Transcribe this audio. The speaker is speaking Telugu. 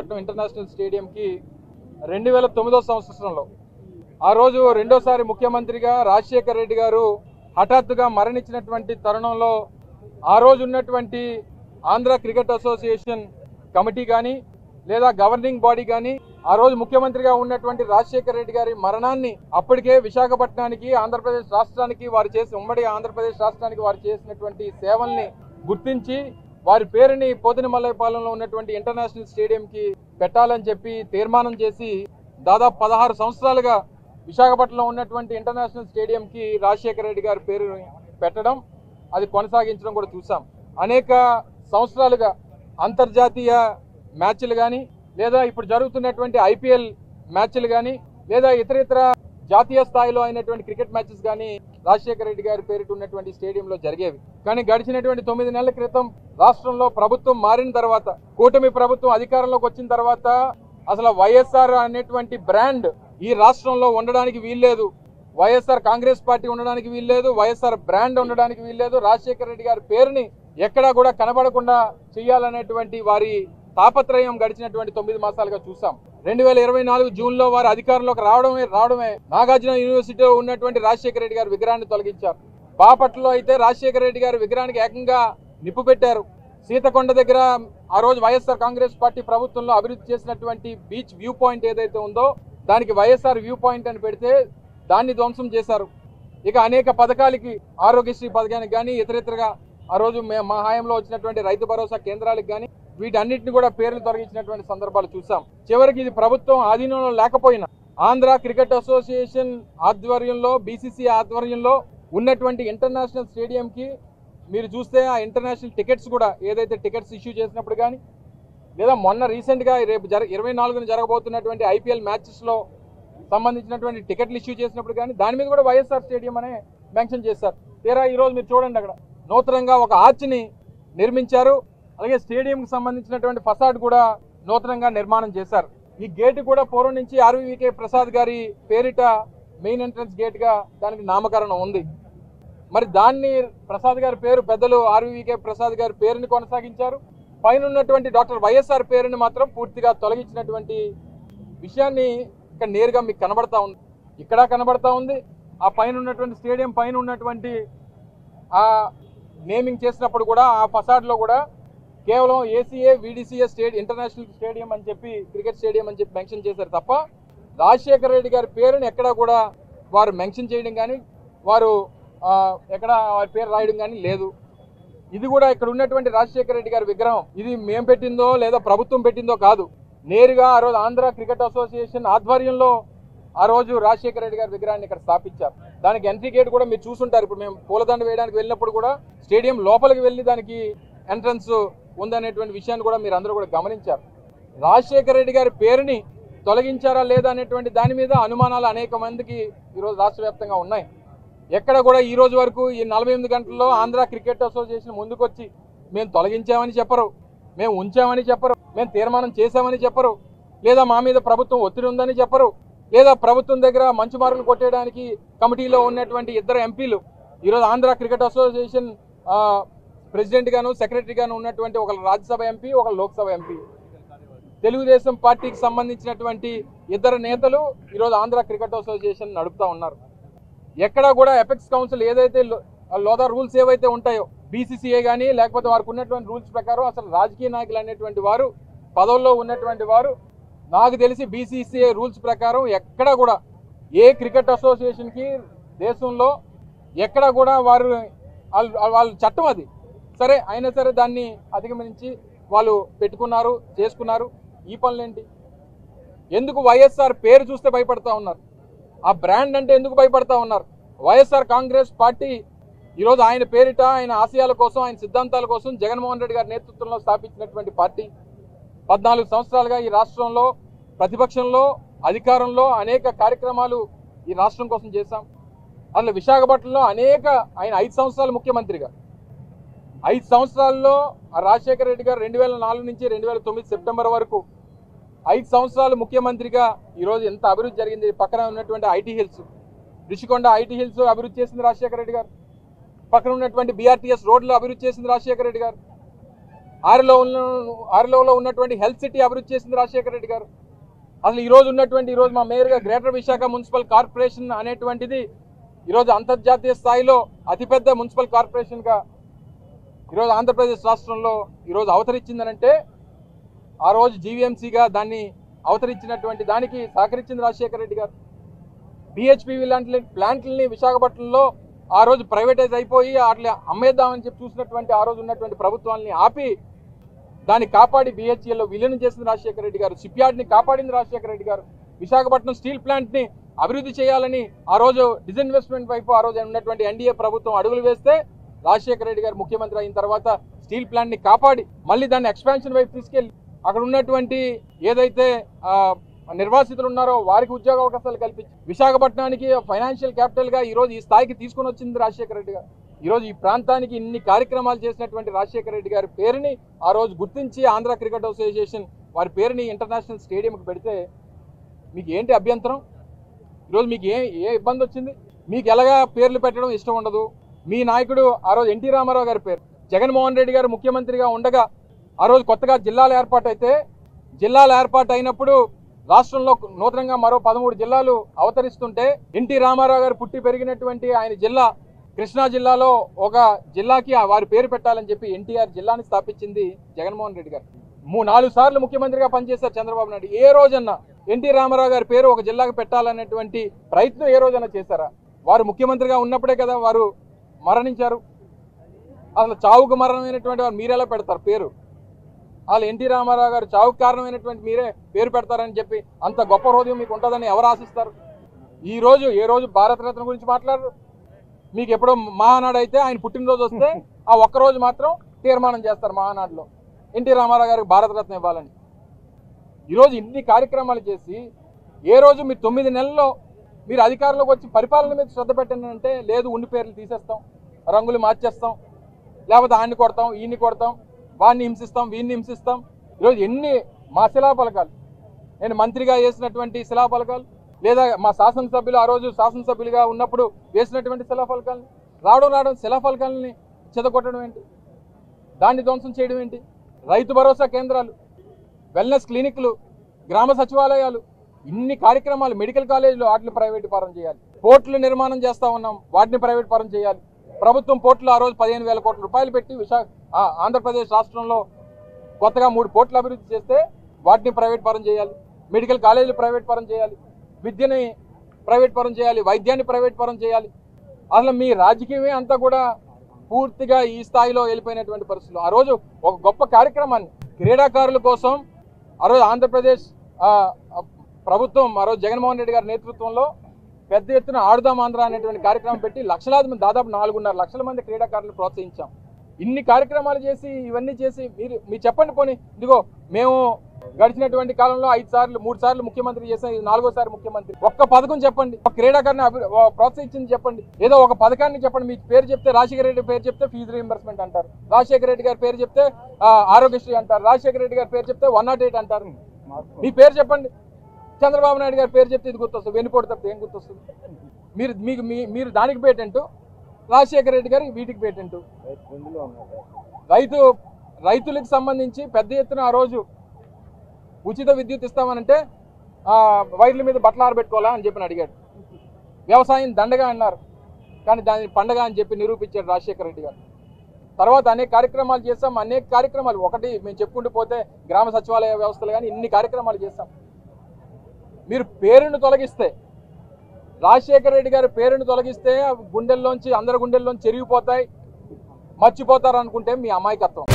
విశాఖపట్నం ఇంటర్నేషనల్ స్టేడియంకి 2009వ సంవత్సరంలో ఆ రోజు రెండోసారి ముఖ్యమంత్రిగా రాజశేఖర్ రెడ్డి గారు హఠాత్తుగా మరణించినటువంటి తరుణంలో ఆ రోజు ఉన్నటువంటి ఆంధ్ర క్రికెట్ అసోసియేషన్ కమిటీ కానీ లేదా గవర్నింగ్ బాడీ కానీ ఆ రోజు ముఖ్యమంత్రిగా ఉన్నటువంటి రాజశేఖర్ రెడ్డి గారి మరణాన్ని అప్పటికే విశాఖపట్నానికి ఆంధ్రప్రదేశ్ రాష్ట్రానికి వారు చేసి ఉమ్మడి ఆంధ్రప్రదేశ్ రాష్ట్రానికి వారు చేసినటువంటి సేవల్ని గుర్తించి వారి పేరుని పోతినమల్లైపాలెంలో ఉన్నటువంటి ఇంటర్నేషనల్ స్టేడియంకి పెట్టాలని చెప్పి తీర్మానం చేసి దాదాపు 16 సంవత్సరాలుగా విశాఖపట్నంలో ఉన్నటువంటి ఇంటర్నేషనల్ స్టేడియంకి రాజశేఖర్ రెడ్డి గారి పేరు పెట్టడం అది కొనసాగించడం కూడా చూసాం. అనేక సంవత్సరాలుగా అంతర్జాతీయ మ్యాచ్లు కానీ లేదా ఇప్పుడు జరుగుతున్నటువంటి ఐపీఎల్ మ్యాచ్లు కానీ లేదా ఇతర జాతీయ స్థాయిలో అయినటువంటి క్రికెట్ మ్యాచెస్ కానీ రాజశేఖర్ రెడ్డి గారి పేరిట ఉన్నటువంటి స్టేడియంలో జరిగేవి. కానీ గడిచినటువంటి 9 నెలల క్రితం రాష్ట్రంలో ప్రభుత్వం మారిన తర్వాత, కూటమి ప్రభుత్వం అధికారంలోకి వచ్చిన తర్వాత అసలు వైఎస్ఆర్ అనేటువంటి బ్రాండ్ ఈ రాష్ట్రంలో ఉండడానికి వీల్లేదు, వైఎస్ఆర్ కాంగ్రెస్ పార్టీ ఉండడానికి వీల్లేదు, వైఎస్ఆర్ బ్రాండ్ ఉండడానికి వీల్లేదు, రాజశేఖర్ రెడ్డి గారి పేరుని ఎక్కడా కూడా కనబడకుండా చేయాలనేటువంటి వారి తాపత్రయం గడిచినటువంటి 9 మాసాలుగా చూసాం. 2024 జూన్లో వారు అధికారంలోకి రావడమే నాగార్జున యూనివర్సిటీలో ఉన్నటువంటి రాజశేఖర రెడ్డి గారి విగ్రహాన్ని తొలగించారు. బాపట్లలో అయితే రాజశేఖర రెడ్డి గారి విగ్రహానికి ఏకంగా నిప్పు పెట్టారు. సీతకొండ దగ్గర ఆ రోజు వైఎస్ఆర్ కాంగ్రెస్ పార్టీ ప్రభుత్వంలో అభివృద్ధి చేసినటువంటి బీచ్ వ్యూ పాయింట్ ఏదైతే ఉందో దానికి వైఎస్ఆర్ వ్యూ పాయింట్ అని పెడితే దాన్ని ధ్వంసం చేశారు. ఇక అనేక పథకాలకి, ఆరోగ్యశ్రీ పథకానికి కానీ ఇతరగా ఆ రోజు మా హయాంలో వచ్చినటువంటి రైతు భరోసా కేంద్రాలకు కానీ వీటన్నిటిని కూడా పేర్లు తొలగించినటువంటి సందర్భాలు చూసాం. చివరికి ఇది ప్రభుత్వం ఆధీనంలో లేకపోయినా ఆంధ్ర క్రికెట్ అసోసియేషన్ ఆధ్వర్యంలో, బీసీసీ ఆధ్వర్యంలో ఉన్నటువంటి ఇంటర్నేషనల్ స్టేడియంకి మీరు చూస్తే ఆ ఇంటర్నేషనల్ టికెట్స్ కూడా ఏదైతే టికెట్స్ ఇష్యూ చేసినప్పుడు కానీ లేదా మొన్న రీసెంట్గా రేపు 24న జరగబోతున్నటువంటి ఐపీఎల్ మ్యాచెస్లో సంబంధించినటువంటి టికెట్లు ఇష్యూ చేసినప్పుడు కానీ దాని మీద కూడా వైఎస్ఆర్ స్టేడియం అనే మెన్షన్ చేశారు. తీరా ఈరోజు మీరు చూడండి, అక్కడ నూతనంగా ఒక ఆర్చ్ని నిర్మించారు. అలాగే స్టేడియంకి సంబంధించినటువంటి ఫసాడ్ కూడా నూతనంగా నిర్మాణం చేశారు. ఈ గేటు కూడా పూర్వం నుంచి ఆర్వీవీకే ప్రసాద్ గారి పేరిట మెయిన్ ఎంట్రన్స్ గేట్గా దానికి నామకరణం ఉంది. మరి దాన్ని ప్రసాద్ గారి పేరు పెద్దలు ఆర్వీవీకే ప్రసాద్ గారి పేరుని కొనసాగించారు. పైన ఉన్నటువంటి డాక్టర్ వైఎస్ఆర్ పేరుని మాత్రం పూర్తిగా తొలగించినటువంటి విషయాన్ని ఇక్కడ నేరుగా మీకు కనబడతా ఉంది, ఇక్కడ కనబడతా ఉంది. ఆ పైన ఉన్నటువంటి స్టేడియం పైన ఉన్నటువంటి ఆ నేమింగ్ చేసినప్పుడు కూడా ఆ ఫసాడ్లో కూడా కేవలం ఏసీఏ వీడీసీఏ ఇంటర్నేషనల్ స్టేడియం అని చెప్పి క్రికెట్ స్టేడియం అని చెప్పి మెన్షన్ చేశారు తప్ప రాజశేఖర రెడ్డి గారి పేరుని ఎక్కడా కూడా వారు మెన్షన్ చేయడం కానీ వారు ఎక్కడ వారి పేరు రాయడం కానీ లేదు. ఇది కూడా ఇక్కడ ఉన్నటువంటి రాజశేఖర రెడ్డి గారి విగ్రహం ఇది మేము పెట్టిందో లేదా ప్రభుత్వం పెట్టిందో కాదు, నేరుగా ఆ రోజు ఆంధ్ర క్రికెట్ అసోసియేషన్ ఆధ్వర్యంలో ఆ రోజు రాజశేఖర రెడ్డి గారి విగ్రహాన్ని ఇక్కడ స్థాపించారు. దానికి ఎంట్రీ గేట్ కూడా మీరు చూసుంటారు. ఇప్పుడు మేము పూలదండ వేయడానికి వెళ్ళినప్పుడు కూడా స్టేడియం లోపలికి వెళ్ళి దానికి ఎంట్రన్స్ ఉందనేటువంటి విషయాన్ని కూడా మీరు అందరూ కూడా గమనించారు. రాజశేఖర రెడ్డి గారి పేరుని తొలగించారా లేదా అనేటువంటి దాని మీద అనుమానాలు అనేక మందికి ఈరోజు రాష్ట్ర వ్యాప్తంగా ఉన్నాయి. ఎక్కడ కూడా ఈ రోజు వరకు ఈ 48 గంటల్లో ఆంధ్ర క్రికెట్ అసోసియేషన్ ముందుకొచ్చి మేము తొలగించామని చెప్పరు, మేము ఉంచామని చెప్పరు, మేము తీర్మానం చేశామని చెప్పరు, లేదా మా మీద ప్రభుత్వం ఒత్తిడి ఉందని చెప్పరు, లేదా ప్రభుత్వం దగ్గర మంచి మార్కులు కొట్టేయడానికి కమిటీలో ఉన్నటువంటి 2 ఎంపీలు ఈరోజు ఆంధ్ర క్రికెట్ అసోసియేషన్ ప్రెసిడెంట్ గాను సెక్రటరీ గాను ఉన్నటువంటి ఒక రాజ్యసభ ఎంపీ, ఒక లోక్సభ ఎంపీ, తెలుగుదేశం పార్టీకి సంబంధించినటువంటి 2 నేతలు ఈరోజు ఆంధ్ర క్రికెట్ అసోసియేషన్ నడుపుతా ఉన్నారు. ఎక్కడా కూడా ఎపెక్స్ కౌన్సిల్ ఏదైతే లోదా రూల్స్ ఏవైతే ఉంటాయో బీసీసీఏ కానీ లేకపోతే వారికి ఉన్నటువంటి రూల్స్ ప్రకారం అసలు రాజకీయ నాయకులు అనేటువంటి వారు పదవుల్లో ఉన్నటువంటి వారు నాకు తెలిసి బీసీసీఏ రూల్స్ ప్రకారం ఎక్కడా కూడా ఏ క్రికెట్ అసోసియేషన్కి దేశంలో ఎక్కడా కూడా వాళ్ళ చట్టం అది సరే అయినా సరే దాన్ని అధిగమించి వాళ్ళు పెట్టుకున్నారు, చేసుకున్నారు. ఈ పనులేంటి? ఎందుకు వైఎస్ఆర్ పేరు చూస్తే భయపడతా ఉన్నారు? ఆ బ్రాండ్ అంటే ఎందుకు భయపడతా ఉన్నారు? వైఎస్ఆర్ కాంగ్రెస్ పార్టీ ఈరోజు ఆయన పేరిట, ఆయన ఆశయాల కోసం, ఆయన సిద్ధాంతాల కోసం జగన్మోహన్ రెడ్డి గారి నేతృత్వంలో స్థాపించినటువంటి పార్టీ. 14 సంవత్సరాలుగా ఈ రాష్ట్రంలో ప్రతిపక్షంలో, అధికారంలో అనేక కార్యక్రమాలు ఈ రాష్ట్రం కోసం చేశాం. అసలు విశాఖపట్నంలో ఆయన 5 సంవత్సరాలు ముఖ్యమంత్రిగా, 5 సంవత్సరాల్లో రాజశేఖర రెడ్డి గారు 2004 నుంచి 2009 సెప్టెంబర్ వరకు 5 సంవత్సరాలు ముఖ్యమంత్రిగా ఈరోజు ఎంత అభివృద్ధి జరిగింది. పక్కన ఉన్నటువంటి IT hills, Rishikonda IT hills అభివృద్ధి చేసింది రాజశేఖర రెడ్డి గారు. పక్కన ఉన్నటువంటి బీఆర్టీఎస్ రోడ్లు అభివృద్ధి చేసింది రాజశేఖర రెడ్డి గారు. ఆరిలోలో ఉన్నటువంటి హెల్త్ సిటీ అభివృద్ధి చేసింది రాజశేఖర రెడ్డి గారు. అసలు ఈరోజు మా మేయర్గా గ్రేటర్ విశాఖ మున్సిపల్ కార్పొరేషన్ అనేటువంటిది ఈరోజు అంతర్జాతీయ స్థాయిలో అతిపెద్ద మున్సిపల్ కార్పొరేషన్గా ఈరోజు ఆంధ్రప్రదేశ్ రాష్ట్రంలో ఈరోజు అవతరించిందనంటే ఆ రోజు జీవీఎంసీగా దాన్ని అవతరించినటువంటి దానికి సహకరించింది రాజశేఖర రెడ్డి గారు. బిహెచ్పివి లాంటి ప్లాంట్లని విశాఖపట్నంలో ఆ రోజు ప్రైవేటైజ్ అయిపోయి అట్లా అమ్మేద్దామని చెప్పి చూసినటువంటి ఆ రోజు ఉన్నటువంటి ప్రభుత్వాన్ని ఆపి దాన్ని కాపాడి బిహెచ్ఎల్లో విలీనం చేసింది రాజశేఖర రెడ్డి గారు. షిప్ యార్డ్ని కాపాడింది రాజశేఖర రెడ్డి గారు. విశాఖపట్నం స్టీల్ ప్లాంట్ని అభివృద్ధి చేయాలని ఆ రోజు డిజిన్వెస్ట్మెంట్ వైపు ఆ రోజు ఉన్నటువంటి ఎన్డీఏ ప్రభుత్వం అడుగులు వేస్తే రాజశేఖర రెడ్డి గారు ముఖ్యమంత్రి అయిన తర్వాత స్టీల్ ప్లాంట్ని కాపాడి మళ్ళీ దాన్ని ఎక్స్పాన్షన్ వైపు తీసుకెళ్లి అక్కడ ఉన్నటువంటి ఏదైతే నిర్వాసితులు ఉన్నారో వారికి ఉద్యోగ అవకాశాలు కల్పించి విశాఖపట్నానికి ఫైనాన్షియల్ క్యాపిటల్గా ఈరోజు ఈ స్థాయికి తీసుకొని వచ్చింది రాజశేఖర రెడ్డి గారు. ఈరోజు ఈ ప్రాంతానికి ఇన్ని కార్యక్రమాలు చేసినటువంటి రాజశేఖర రెడ్డి గారి పేరుని ఆ రోజు గుర్తించి ఆంధ్ర క్రికెట్ అసోసియేషన్ వారి పేరుని ఇంటర్నేషనల్ స్టేడియంకి పెడితే మీకు ఏంటి అభ్యంతరం? ఈరోజు మీకు ఏ ఇబ్బంది వచ్చింది? మీకు ఎలాగా పేర్లు పెట్టడం ఇష్టం ఉండదు. మీ నాయకుడు ఆ రోజు ఎన్టీ రామారావు గారి పేరు, జగన్మోహన్ రెడ్డి గారు ముఖ్యమంత్రిగా ఉండగా ఆ రోజు కొత్తగా జిల్లాలు ఏర్పాటు అయితే జిల్లాలు ఏర్పాటు అయినప్పుడు రాష్ట్రంలో నూతనంగా మరో 13 జిల్లాలు అవతరిస్తుంటే ఎన్టీ రామారావు గారు పుట్టి పెరిగినటువంటి ఆయన జిల్లా కృష్ణా జిల్లాలో ఒక జిల్లాకి వారి పేరు పెట్టాలని చెప్పి ఎన్టీఆర్ జిల్లాని స్థాపించింది జగన్మోహన్ రెడ్డి గారు. 4 సార్లు ముఖ్యమంత్రిగా పనిచేశారు చంద్రబాబు నాయుడు. ఏ రోజన్నా ఎన్టీ రామారావు గారి పేరు ఒక జిల్లాకు పెట్టాలనేటువంటి ప్రయత్నం ఏ రోజైనా చేశారా? వారు ముఖ్యమంత్రిగా ఉన్నప్పుడే కదా వారు మరణించారు. అసలు చావుకు మరణమైనటువంటి వారు మీరెలా పెడతారు పేరు? వాళ్ళు ఎన్టీ రామారావు గారు చావుకు కారణమైనటువంటి మీరే పేరు పెడతారని చెప్పి అంత గొప్ప హృదయం మీకు ఉంటుందని ఎవరు ఆశిస్తారు? ఏ రోజు భారతరత్న గురించి మాట్లాడరు. మీకు ఎప్పుడో మహానాడు అయితే ఆయన పుట్టినరోజు వస్తే ఆ ఒక్కరోజు మాత్రం తీర్మానం చేస్తారు మహానాడులో ఎన్టీ రామారావు గారికి భారతరత్న ఇవ్వాలని. ఈరోజు ఇన్ని కార్యక్రమాలు చేసి ఏ రోజు మీరు 9 నెలల్లో మీరు అధికారంలోకి వచ్చి పరిపాలన మీద శ్రద్ధ పెట్టండి అంటే లేదు, ఉండి పేర్లు తీసేస్తాం, రంగులు మార్చేస్తాం, లేకపోతే ఆయన్ని కొడతాం, ఈయన్ని కొడతాం, వాడిని హింసిస్తాం, వీడిని హింసిస్తాం. ఈరోజు ఎన్ని మా శిలాఫలకాలు, నేను మంత్రిగా వేసినటువంటి శిలాఫలకాలు, లేదా మా శాసనసభ్యులు ఆ రోజు శాసనసభ్యులుగా ఉన్నప్పుడు వేసినటువంటి శిలాఫలకాలని రావడం శిలాఫలకాలని చెదగొట్టడం ఏంటి? దాన్ని ధ్వంసం చేయడం ఏంటి? రైతు భరోసా కేంద్రాలు, వెల్నెస్ క్లినిక్లు, గ్రామ సచివాలయాలు, ఇన్ని కార్యక్రమాలు, మెడికల్ కాలేజీలు వాటిని ప్రైవేట్ పరం చేయాలి. పోర్టులు నిర్మాణం చేస్తూ ఉన్నాం, వాటిని ప్రైవేట్ పరం చేయాలి. ప్రభుత్వం పోర్టులు ఆ రోజు 15,000 కోట్ల రూపాయలు పెట్టి ఆంధ్రప్రదేశ్ రాష్ట్రంలో కొత్తగా 3 పోర్టులు అభివృద్ధి చేస్తే వాటిని ప్రైవేట్ పరం చేయాలి. మెడికల్ కాలేజీలు ప్రైవేట్ పరం చేయాలి, విద్యని ప్రైవేట్ పరం చేయాలి, వైద్యాన్ని ప్రైవేట్ పరం చేయాలి. అసలు మీ రాజకీయమే అంతా కూడా పూర్తిగా ఈ స్థాయిలో వెళ్ళిపోయినటువంటి పరిస్థితులు. ఆ రోజు ఒక గొప్ప కార్యక్రమాన్ని క్రీడాకారుల కోసం ఆ రోజు ఆంధ్రప్రదేశ్ ప్రభుత్వం ఆ రోజు జగన్మోహన్ రెడ్డి గారి నేతృత్వంలో పెద్ద ఎత్తున ఆడుదాం ఆంధ్ర అనేటువంటి కార్యక్రమం పెట్టి లక్షలాది మంది, దాదాపు 4.5 లక్షల మంది క్రీడాకారులను ప్రోత్సహించాం. ఇన్ని కార్యక్రమాలు చేసి ఇవన్నీ చేసి మీరు చెప్పండి పోనీ, ఇదిగో మేము గడిచినటువంటి కాలంలో 3 సార్లు ముఖ్యమంత్రి చేసాం, ఇది 4వ ముఖ్యమంత్రి. ఒక్క పథకం చెప్పండి, ఒక క్రీడాకారుని ప్రోత్సహించింది చెప్పండి, ఏదో ఒక పథకాన్ని చెప్పండి. మీ పేరు చెప్తే రాజశేఖర రెడ్డి పేరు చెప్తే ఫీజు రీయింబర్స్మెంట్ అంటారు, రాజశేఖర రెడ్డి గారి పేరు చెప్తే ఆరోగ్యశ్రీ అంటారు, రాజశేఖర రెడ్డి గారి పేరు చెప్తే 108 అంటారు. మీ పేరు చెప్పండి, చంద్రబాబు నాయుడు గారి పేరు చెప్తే ఇది గుర్తొస్తుంది, వెన్నుపోటు తప్పితే ఏం గుర్తొస్తుంది? మీరు దానికి పేటెంటు, రాజశేఖర రెడ్డి గారు వీటికి పేటెంటు. రైతులకు సంబంధించి పెద్ద ఎత్తున ఆ రోజు ఉచిత విద్యుత్ ఇస్తామనంటే వైర్ల మీద బట్టలు ఆరబెట్టుకోవాలా అని చెప్పి అడిగాడు. వ్యవసాయం దండగా అన్నారు, కానీ దాన్ని పండగ అని చెప్పి నిరూపించాడు రాజశేఖర రెడ్డి గారు. తర్వాత అనేక కార్యక్రమాలు చేస్తాం, అనేక కార్యక్రమాలు ఒకటి మేము చెప్పుకుంటూ పోతే గ్రామ సచివాలయ వ్యవస్థలు కానీ ఇన్ని కార్యక్రమాలు చేస్తాం. మీరు పేరును తొలగిస్తే, రాజశేఖర రెడ్డి గారి పేరును తొలగిస్తే గుండెల్లోంచి అందరి గుండెల్లోంచి చెరిగిపోతాయి, మర్చిపోతారు అనుకుంటే మీ అమాయకత్వం.